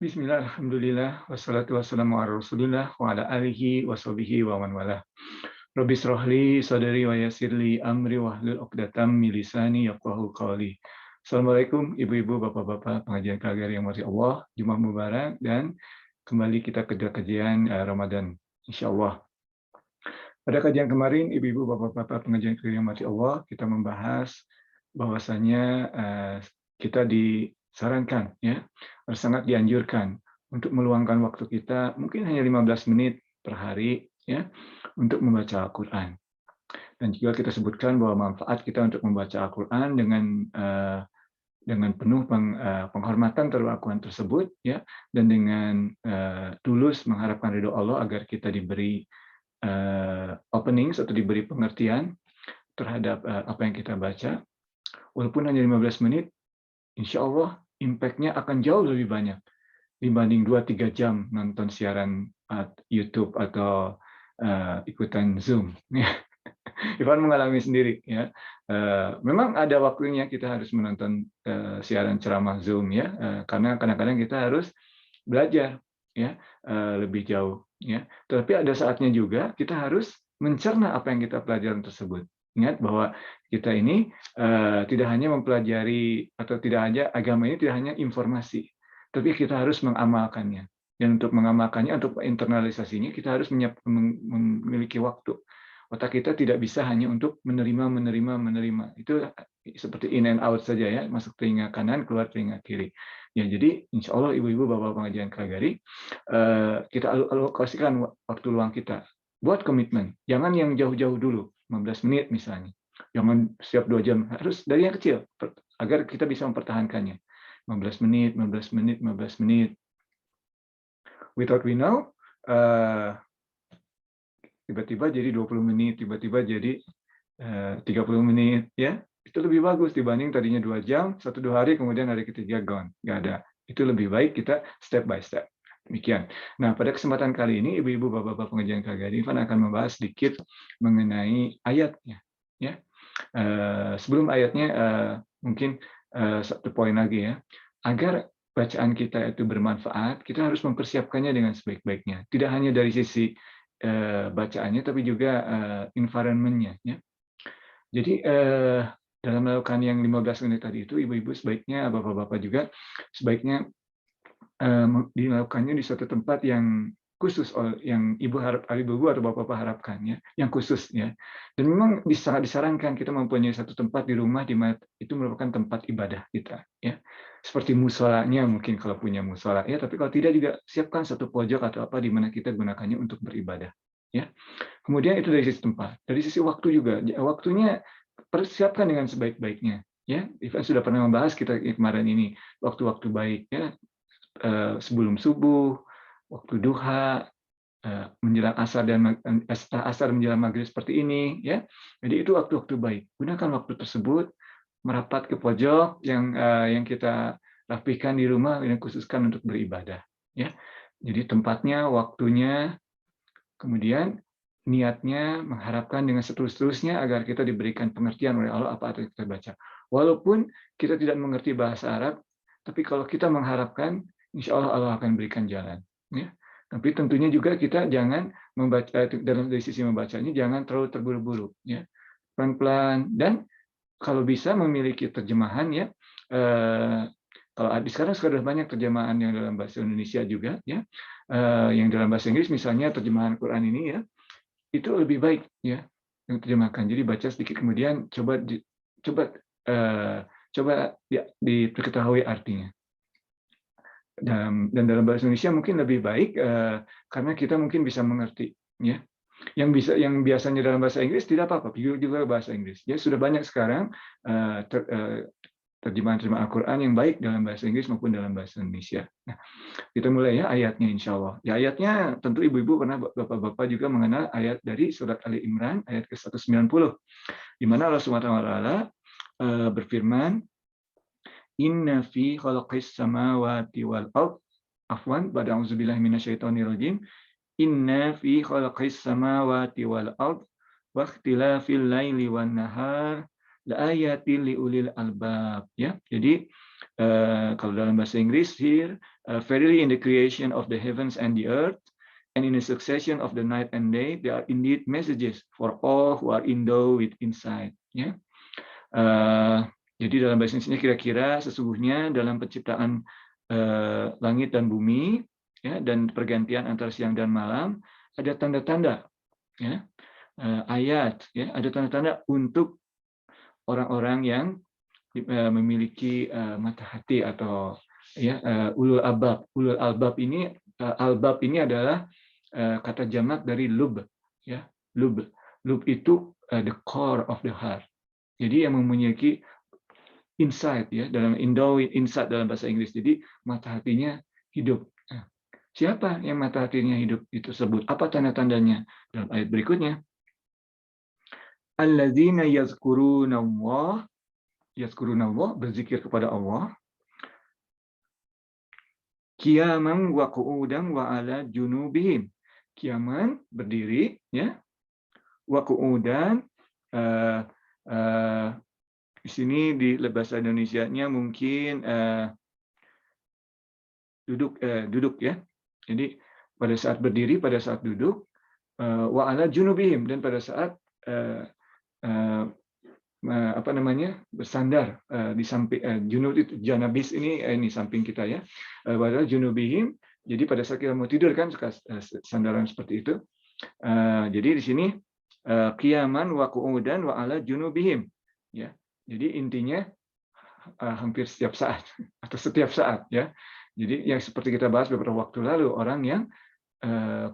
Bismillah, alhamdulillah, wassalatu wassalamu ala Rasulillah wa ala alihi wa sahbihi wa man walah. Rabbi shrah li sadri wa yassir li amri wahlul 'uqdatam min lisani yafqahu qawli. Assalamualaikum ibu-ibu, bapak-bapak pengajian KGRI yang masya Allah, Jumat Mubarak dan kembali kita ke kajian Ramadan insyaallah. Pada kajian kemarin ibu-ibu, bapak-bapak pengajian KGRI yang masya Allah, kita membahas bahwasanya kita disarankan ya, sangat dianjurkan untuk meluangkan waktu kita mungkin hanya 15 menit per hari ya untuk membaca Al-Qur'an. Dan juga kita sebutkan bahwa manfaat kita untuk membaca Al-Qur'an dengan penuh penghormatan terhadap Al-Qur'an tersebut ya, dan dengan tulus mengharapkan ridho Allah agar kita diberi openings atau diberi pengertian terhadap apa yang kita baca. Walaupun hanya 15 menit, insya Allah impact-nya akan jauh lebih banyak dibanding 2-3 jam nonton siaran YouTube atau ikutan Zoom. Ivan mengalami sendiri ya. Memang ada waktunya kita harus menonton siaran ceramah Zoom ya, karena kadang-kadang kita harus belajar ya lebih jauh ya. Tetapi ada saatnya juga kita harus mencerna apa yang kita pelajari tersebut. Ingat bahwa kita ini tidak hanya mempelajari atau tidak hanya agama ini tidak hanya informasi, tapi kita harus mengamalkannya. Dan untuk mengamalkannya, untuk internalisasinya, kita harus memiliki waktu. Otak kita tidak bisa hanya untuk menerima, menerima, menerima. Itu seperti in and out saja ya, masuk telinga kanan, keluar telinga kiri. Ya, jadi insya Allah ibu-ibu, bapak pengajian KGRI, kita alokasikan waktu luang kita buat komitmen. Jangan yang jauh-jauh dulu, 15 menit misalnya. Jangan setiap 2 jam, harus dari yang kecil agar kita bisa mempertahankannya. 15 menit, 15 menit, 15 menit. Without we know, tiba-tiba jadi 20 menit, tiba-tiba jadi 30 menit, ya. Itu lebih bagus dibanding tadinya 2 jam, 1-2 hari, kemudian hari ketiga gone, nggak ada. Itu lebih baik kita step by step. Demikian. Nah, pada kesempatan kali ini, ibu-ibu, bapak-bapak pengajian KGRI, Ivan akan membahas sedikit mengenai ayatnya. Ya. Sebelum ayatnya, mungkin satu poin lagi ya. Agar bacaan kita itu bermanfaat, kita harus mempersiapkannya dengan sebaik-baiknya. Tidak hanya dari sisi bacaannya, tapi juga environment-nya. Ya. Jadi dalam melakukan yang 15 menit tadi itu, ibu-ibu sebaiknya, bapak-bapak juga sebaiknya dilakukannya di suatu tempat yang khusus, yang ibu atau bapak-bapak harapkan, ya, yang khusus, ya. Dan memang sangat disarankan kita mempunyai satu tempat di rumah di mana itu merupakan tempat ibadah kita, ya. Seperti musolanya mungkin kalau punya musola, ya. Tapi kalau tidak juga siapkan satu pojok atau apa di mana kita gunakannya untuk beribadah, ya. Kemudian itu dari sisi tempat, dari sisi waktu juga, waktunya persiapkan dengan sebaik-baiknya, ya. Ivan sudah pernah membahas kita kemarin ini waktu-waktu baik, ya. Sebelum subuh, waktu duha, menjelang asar dan asar menjelang maghrib seperti ini, ya. Jadi itu waktu-waktu baik. Gunakan waktu tersebut merapat ke pojok yang kita rapihkan di rumah dan khususkan untuk beribadah, ya. Jadi tempatnya, waktunya, kemudian niatnya mengharapkan dengan seterus-terusnya agar kita diberikan pengertian oleh Allah apa yang kita baca. Walaupun kita tidak mengerti bahasa Arab, tapi kalau kita mengharapkan, insya Allah Allah akan berikan jalan. Ya. Tapi tentunya juga kita jangan membaca dari sisi membacanya jangan terlalu terburu-buru, ya. Pelan-pelan dan kalau bisa memiliki terjemahan, ya. Kalau sekarang sudah banyak terjemahan yang dalam bahasa Indonesia juga, ya. Yang dalam bahasa Inggris misalnya terjemahan Quran ini, ya, itu lebih baik, ya, yang terjemahkan. Jadi baca sedikit kemudian coba ya, diketahui artinya. Dan dalam bahasa Indonesia mungkin lebih baik karena kita mungkin bisa mengerti, ya. Yang biasanya dalam bahasa Inggris tidak apa-apa, juga bahasa Inggris. Ya sudah banyak sekarang terjemahan Al-Quran yang baik dalam bahasa Inggris maupun dalam bahasa Indonesia. Nah, kita mulai ya ayatnya insya Allah. Ya, ayatnya tentu ibu-ibu pernah, bapak-bapak juga mengenal ayat dari surat Ali Imran ayat ke-190, di mana Allah Subhanahu wa taala berfirman, Inna fi khalaqis samawati wal ard, afwan, ba'da auzubillahi minasyaitonir rajim. Inna fi khalaqis samawati wal ard wa ikhtilafil laili wan nahar laayatil liulil albab, ya. Jadi Kalau dalam bahasa Inggris here, verily in the creation of the heavens and the earth, and in the succession of the night and day, there are indeed messages for all who are endowed with insight. Ya. Jadi dalam bahasa Indonesia kira-kira sesungguhnya dalam penciptaan langit dan bumi, ya, dan pergantian antara siang dan malam ada tanda-tanda, ya, ayat, ya, ada tanda-tanda untuk orang-orang yang memiliki mata hati atau ya ulul albab. Ulul albab ini adalah kata jamak dari lub, ya, lub. Lub itu the core of the heart. Jadi yang memiliki insight, ya, dalam insight dalam bahasa Inggris. Jadi mata hatinya hidup. Nah, siapa yang mata hatinya hidup itu sebut? Apa tanda-tandanya? Dalam ayat berikutnya. Alladzina yazkurunallah, berzikir kepada Allah, qiyaman wa qu'udan wa ala junubihim. Qiyaman, berdiri, ya. Wa qu'udan, di sini di bahasa Indonesianya mungkin duduk, ya. Jadi pada saat berdiri, pada saat duduk, wa ala junubihim, dan pada saat bersandar di samping junub itu, janabis ini samping kita, ya. Pada junubihim, jadi pada saat kita mau tidur kan suka sandaran seperti itu. Jadi di sini qiyaman wa qu'udan wa ala junubihim, ya. Jadi intinya hampir setiap saat atau setiap saat, ya. Jadi yang seperti kita bahas beberapa waktu lalu, orang yang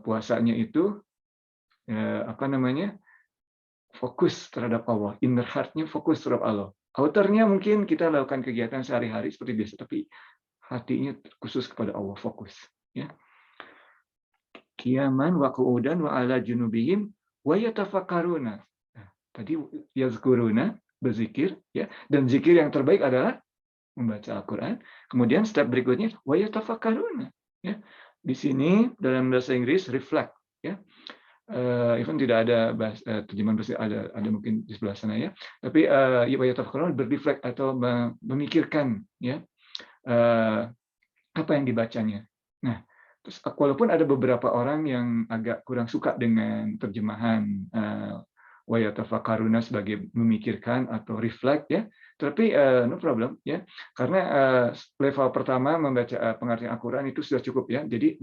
puasanya itu fokus terhadap Allah, inner heart-nya fokus terhadap Allah. Outer-nya mungkin kita lakukan kegiatan sehari-hari seperti biasa, tapi hatinya khusus kepada Allah, fokus, ya. Qiyaman wa qu'udan wa ala junubihim wa yatafakkaruna. Nah, tadi yazkuruna, berzikir, ya, dan zikir yang terbaik adalah membaca Al-Qur'an. Kemudian step berikutnya wa yatafakkaruna, ya. Di sini dalam bahasa Inggris reflect, ya. Even tidak ada terjemahan bahasa, ada mungkin di sebelah sana, ya. Tapi wa yatafakkaruna, berreflect atau memikirkan, ya, apa yang dibacanya. Nah, terus walaupun ada beberapa orang yang agak kurang suka dengan terjemahan wa yatafakkaruna sebagai memikirkan atau reflect, ya, tapi no problem, ya, karena level pertama membaca pengertian Al-Qur'an itu sudah cukup, ya. Jadi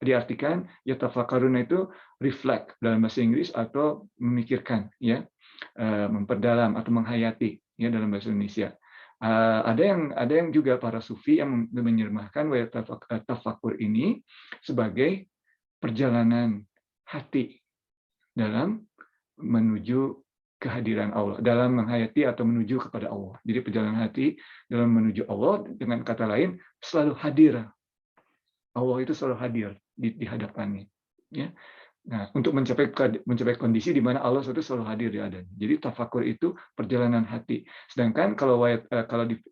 diartikan yatafakkaruna itu reflect dalam bahasa Inggris atau memikirkan, ya, memperdalam atau menghayati, ya, dalam bahasa Indonesia. Ada yang juga para sufi yang menyermahkan tafakur ini sebagai perjalanan hati dalam menuju kehadiran Allah, dalam menghayati atau menuju kepada Allah. Jadi perjalanan hati dalam menuju Allah, dengan kata lain selalu hadir. Allah itu selalu hadir di hadapannya, ya. Nah, untuk mencapai kondisi di mana Allah itu selalu hadir di hadapan. Jadi tafakur itu perjalanan hati. Sedangkan kalau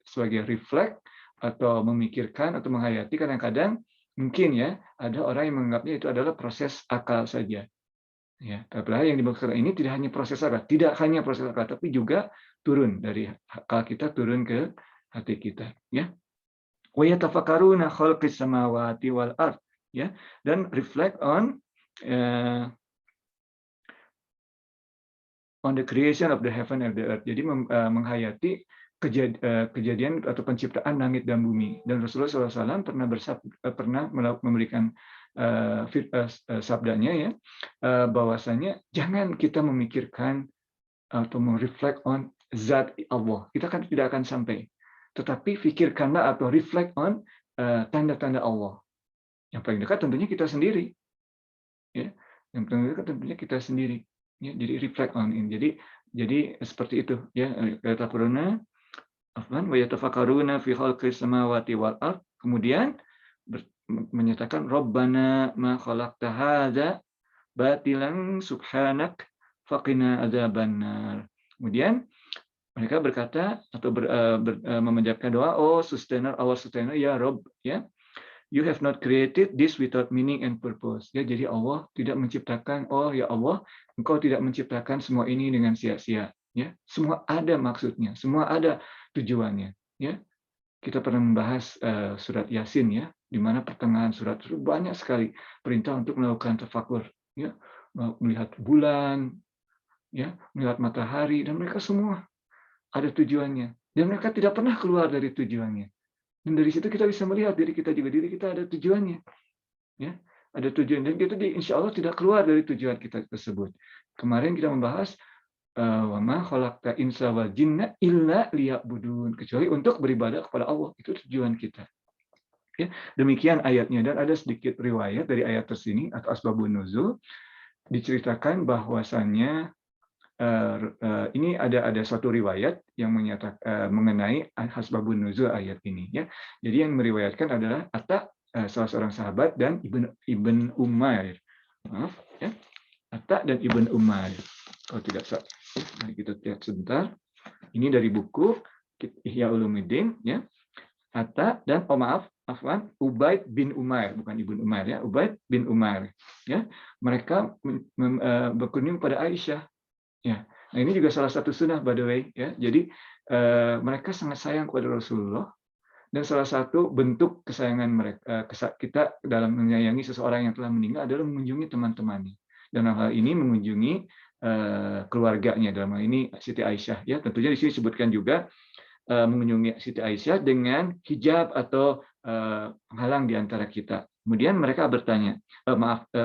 sebagai reflect atau memikirkan atau menghayati, kadang-kadang mungkin, ya, ada orang yang menganggapnya itu adalah proses akal saja. Ya, padahal yang dimaksud ini tidak hanya proses akal, tapi juga turun dari akal kita turun ke hati kita, ya. Wa yatafakkaruna khalqis samawati wal ard, ya, dan reflect on the creation of the heaven and the earth. Jadi menghayati kejadian atau penciptaan langit dan bumi. Dan Rasulullah SAW pernah memberikan sabdanya, ya, bahwasanya jangan kita memikirkan atau mereflect on zat Allah. Kita kan tidak akan sampai. Tetapi pikirkanlah atau reflect on tanda-tanda Allah. Yang paling dekat tentunya kita sendiri, ya. Yang paling dekat tentunya kita sendiri, ya. Jadi reflect on ini. Jadi seperti itu, ya. Wa yatafakkaruna fi khalqis samawati wal ard. Kemudian menyatakan Rabbana ma khalaqta hadza batilan subhanak faqina adzabannar. Kemudian mereka berkata atau memanjatkan doa, oh sustainer, our sustainer, ya Rob, ya, you have not created this without meaning and purpose. Ya, jadi Allah tidak menciptakan, oh ya Allah, Engkau tidak menciptakan semua ini dengan sia-sia, ya. Semua ada maksudnya, semua ada tujuannya, ya. kita pernah membahas surat Yasin ya, di mana pertengahan surat itu banyak sekali perintah untuk melakukan tafakur, ya, melihat bulan, ya, melihat matahari, dan mereka semua ada tujuannya. Dan mereka tidak pernah keluar dari tujuannya. Dan dari situ kita bisa melihat diri kita juga, diri kita ada tujuannya, ya, ada tujuan, dan kita insya Allah tidak keluar dari tujuan kita tersebut. Kemarin kita membahas wa ma khalaqta insa wal jinna illa liya'budun, kecuali untuk beribadah kepada Allah, itu tujuan kita. Ya, demikian ayatnya, dan ada sedikit riwayat dari ayat tersini atau asbabun nuzul, diceritakan bahwasannya ini ada suatu riwayat yang menyatakan mengenai asbabun nuzul ayat ini ya. Jadi yang meriwayatkan adalah Atta, salah seorang sahabat, dan Ibn Umair. Maaf ya. Atta dan Ibn Umair. Kalau tidak salah, mari kita lihat sebentar. Ini dari buku Ihya Ulumuddin ya. Atta dan Afwan, Ubaid bin Umair, bukan Ibn Umair ya, Ubaid bin Umair ya. Mereka berkunjung pada Aisyah ya. Nah, ini juga salah satu sunnah by the way ya. Jadi mereka sangat sayang kepada Rasulullah, dan salah satu bentuk kesayangan mereka kita dalam menyayangi seseorang yang telah meninggal adalah mengunjungi teman-temannya. Dan hal ini mengunjungi keluarganya, dalam hal ini Siti Aisyah ya. Tentunya di sini disebutkan juga mengunjungi Siti Aisyah dengan hijab atau penghalang di antara kita. Kemudian mereka bertanya,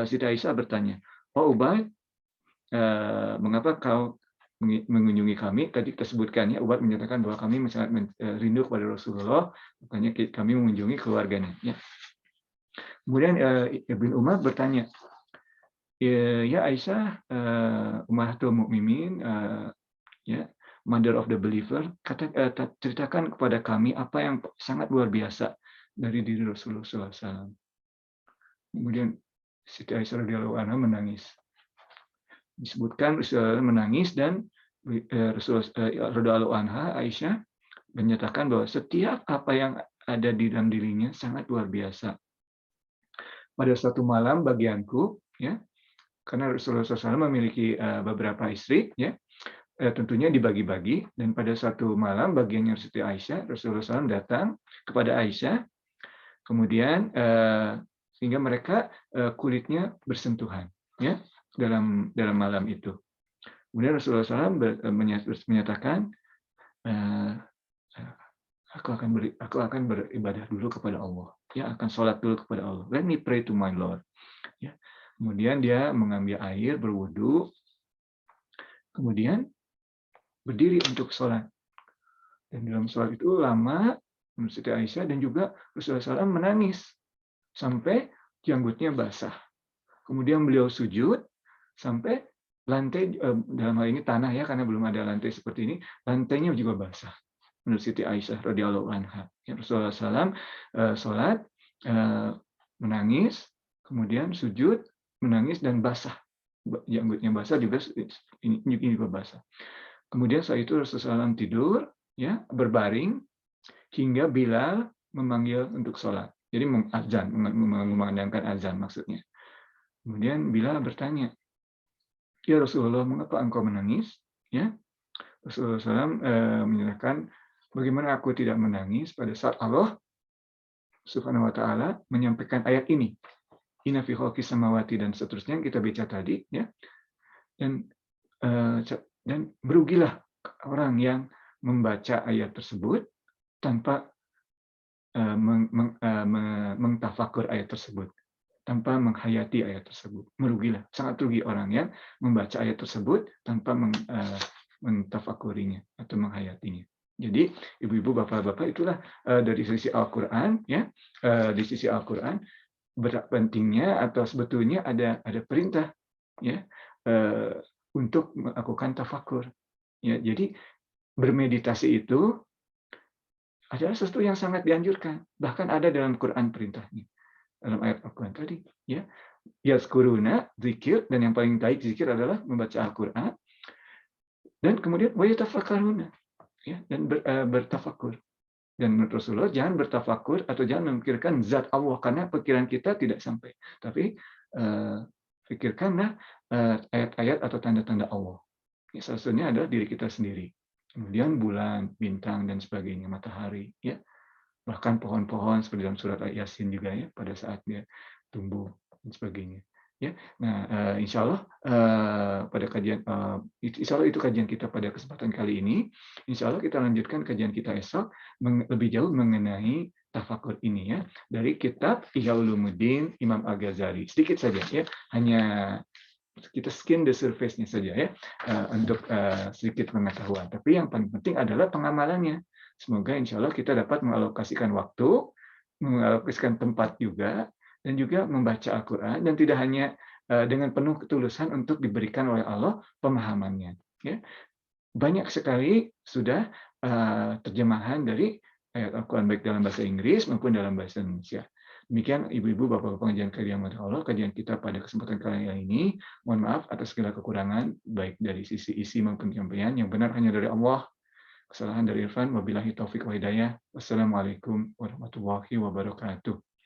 Siti Aisyah bertanya, "Oh Ubaid, mengapa kau mengunjungi kami?" Tadi kita sebutkan ya, Ubaid menyatakan bahwa kami sangat rindu kepada Rasulullah, makanya kami mengunjungi keluarganya. Ya. Kemudian Ibn Umar bertanya, "Ya Aisyah, Ummahatul Mukminin, ya, Mother of the Believer, ceritakan kepada kami apa yang sangat luar biasa dari diri Rasulullah SAW." Kemudian Siti Aisyah radhiyallahu anha menangis. Disebutkan Rasulullah menangis, dan Rasulullah radhiyallahu anha Aisyah menyatakan bahwa setiap apa yang ada di dalam dirinya sangat luar biasa. Pada suatu malam bagianku, ya, karena Rasulullah SAW memiliki beberapa istri, ya, tentunya dibagi-bagi, dan pada suatu malam bagiannya Siti Aisyah, Rasulullah SAW datang kepada Aisyah, kemudian sehingga mereka kulitnya bersentuhan, ya, dalam malam itu. Kemudian Rasulullah SAW menyatakan, aku akan beribadah dulu kepada Allah, ya, akan sholat dulu kepada Allah. Let me pray to my Lord. Ya. Kemudian dia mengambil air, berwudu, kemudian berdiri untuk sholat. Dan dalam sholat itu lama, menurut Siti Aisyah, dan juga Rasulullah SAW menangis sampai janggutnya basah. Kemudian beliau sujud sampai lantai, dalam hal ini tanah ya, karena belum ada lantai seperti ini, lantainya juga basah. Menurut Siti Aisyah radhiyallahu anha, ya, Rasulullah SAW sholat, menangis, kemudian sujud, menangis, dan basah, janggutnya basah juga, ini juga basah. Kemudian saat itu Rasulullah SAW tidur, ya, berbaring hingga Bilal memanggil untuk sholat. Jadi azan, mengumandangkan azan maksudnya. Kemudian Bilal bertanya, "Ya Rasulullah, mengapa engkau menangis?" Ya, Rasulullah SAW menyatakan, bagaimana aku tidak menangis pada saat Allah Subhanahu wa Ta'ala menyampaikan ayat ini, Inna fi khalqis samawati, dan seterusnya yang kita baca tadi, ya. Dan berugilah orang yang membaca ayat tersebut tanpa mengtafakur ayat tersebut, tanpa menghayati ayat tersebut. Merugilah, sangat rugi orang yang membaca ayat tersebut tanpa mentafakurinya atau menghayatinya. Jadi ibu-ibu, bapak-bapak, itulah dari sisi Al-Quran, ya, di sisi Al-Quran betapa pentingnya, atau sebetulnya ada perintah, ya, untuk melakukan tafakur. Ya, jadi bermeditasi itu adalah sesuatu yang sangat dianjurkan. Bahkan ada dalam Quran perintahnya. Dalam ayat Al-Quran tadi, ya. Yazkuruna, zikir, dan yang paling baik zikir adalah membaca Al-Quran. Dan kemudian wa yatafakkaruna, ya, dan bertafakur. Dan menurut Rasulullah, jangan bertafakur atau jangan memikirkan zat Allah, karena pikiran kita tidak sampai. Tapi pikirkanlah ayat-ayat atau tanda-tanda Allah. Ya, salah satunya adalah diri kita sendiri. Kemudian bulan, bintang, dan sebagainya, matahari. Ya. bahkan pohon-pohon seperti dalam surat Yasin juga ya, pada saat dia tumbuh dan sebagainya. Ya, nah, insya Allah pada kajian insya Allah itu kajian kita pada kesempatan kali ini. Insya Allah kita lanjutkan kajian kita esok lebih jauh mengenai tafakur ini ya dari kitab Ihya Ulumuddin Imam Al-Ghazali. Sedikit saja ya, hanya kita skim the surface-nya saja ya untuk sedikit pengetahuan. Tapi yang paling penting adalah pengamalannya. Semoga insya Allah kita dapat mengalokasikan waktu, mengalokasikan tempat juga, dan juga membaca Al-Quran, dan tidak hanya dengan penuh ketulusan untuk diberikan oleh Allah pemahamannya. Ya. Banyak sekali sudah terjemahan dari ayat Al-Quran baik dalam bahasa Inggris maupun dalam bahasa Indonesia. Demikian Ibu-ibu, Bapak-bapak pengajian kajian Allah, kajian kita pada kesempatan kali ini. Mohon maaf atas segala kekurangan, baik dari sisi isi maupun penyampaian. Yang benar hanya dari Allah, kesalahan dari Irfan. Wabillahi taufiq wa hidayah. Wassalamualaikum warahmatullahi wabarakatuh.